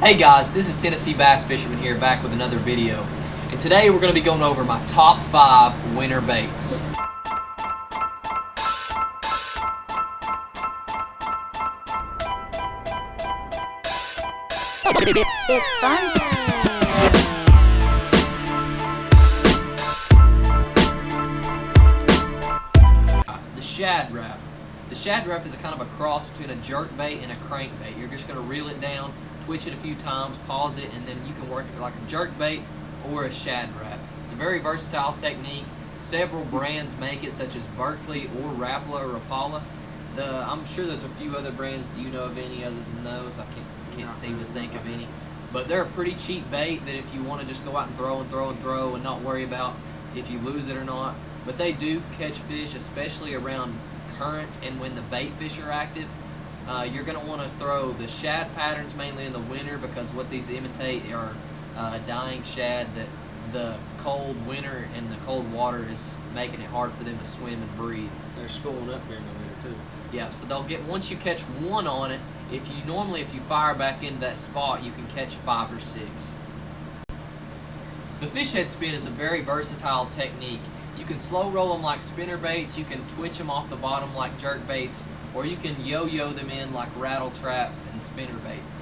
Hey guys, this is Tennessee Bass Fisherman here, back with another video. And today we're going to be going over my top 5 winter baits. It's fun time. The Shad Rap. The Shad Rap is a kind of a cross between a jerk bait and a crankbait. You're just going to reel it down, twitch it a few times, pause it, and then you can work it like a jerk bait or a Shad Rap. It's a very versatile technique. Several brands make it, such as Berkley or Rapala or Rapala. I'm sure there's a few other brands. Do you know of any other than those? I can't seem to think of any. But they're a pretty cheap bait that if you want to just go out and throw and not worry about if you lose it or not. But they do catch fish, especially around current and when the bait fish are active. You're going to want to throw the shad patterns mainly in the winter, because what these imitate are dying shad that the cold winter and the cold water is making it hard for them to swim and breathe. They're schooling up during the winter too. Yeah, so they'll get, once you catch one on it, if you fire back into that spot, you can catch 5 or 6. The fish head spin is a very versatile technique. You can slow roll them like spinner baits, you can twitch them off the bottom like jerk baits, or you can yo-yo them in like rattle traps and spinner baits.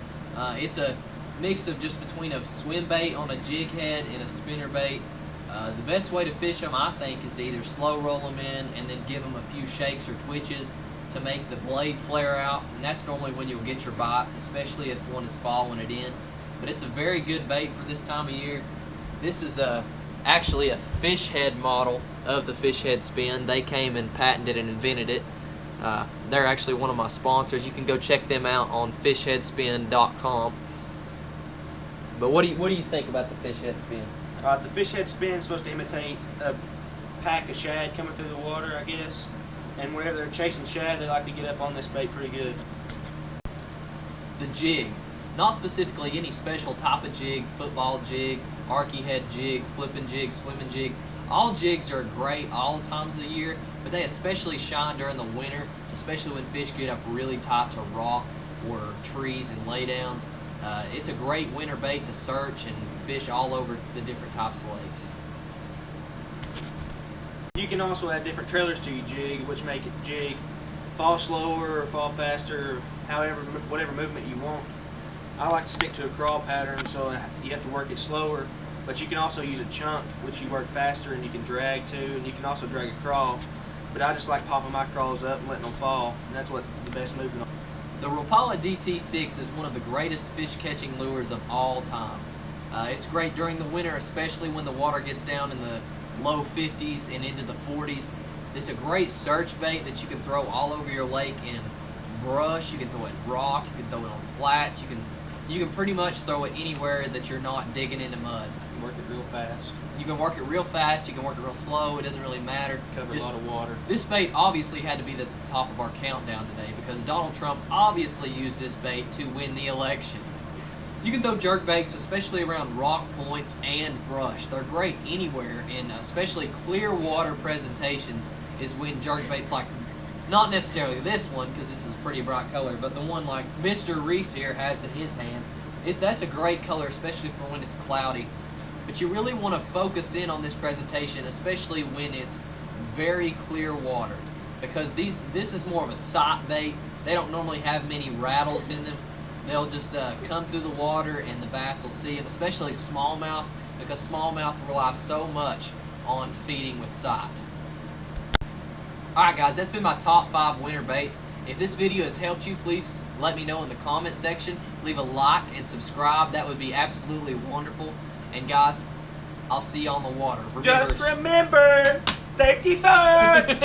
It's a mix of just between a swim bait on a jig head and a spinner bait. The best way to fish them, I think, is to either slow roll them in and then give them a few shakes or twitches to make the blade flare out, and that's normally when you'll get your bites, especially if one is following it in. But it's a very good bait for this time of year. This is actually a fish head model of the fish head spin. They came and patented and invented it. They're actually one of my sponsors. You can go check them out on fishheadspin.com. But what do you think about the fish head spin? The fish head spin is supposed to imitate a pack of shad coming through the water, I guess. And whenever they're chasing shad, they like to get up on this bait pretty good. The jig. Not specifically any special type of jig, football jig, arky head jig, flipping jig, swimming jig. All jigs are great all times of the year, but they especially shine during the winter, especially when fish get up really tight to rock or trees and laydowns. It's a great winter bait to search and fish all over the different types of lakes. You can also add different trailers to your jig, which make it jig fall slower or fall faster, whatever movement you want. I like to stick to a crawl pattern, so you have to work it slower, but you can also use a chunk, which you work faster and you can drag too, and you can also drag a crawl. But I just like popping my crawls up and letting them fall, and that's what the best movement. The Rapala DT6 is one of the greatest fish catching lures of all time. It's great during the winter, especially when the water gets down in the low 50s and into the 40s. It's a great search bait that you can throw all over your lake in brush. You can throw it in rock, you can throw it on flats, you can pretty much throw it anywhere that you're not digging into mud. You can work it real fast. You can work it real fast, you can work it real slow, it doesn't really matter. Cover a lot of water. This bait obviously had to be at the top of our countdown today, because Donald Trump obviously used this bait to win the election. You can throw jerk baits, especially around rock points and brush. They're great anywhere, and especially clear water presentations is when jerk baits, like, not necessarily this one, because this is a pretty bright color, but the one like Mr. Reese here has in his hand, that's a great color, especially for when it's cloudy. But you really want to focus in on this presentation, especially when it's very clear water, because this is more of a sight bait. They don't normally have many rattles in them. They'll just come through the water and the bass will see them, especially smallmouth, because smallmouth relies so much on feeding with sight. Alright guys, that's been my top 5 winter baits. If this video has helped you, please let me know in the comment section. Leave a like and subscribe. That would be absolutely wonderful. And guys, I'll see you on the water. Just remember, safety first!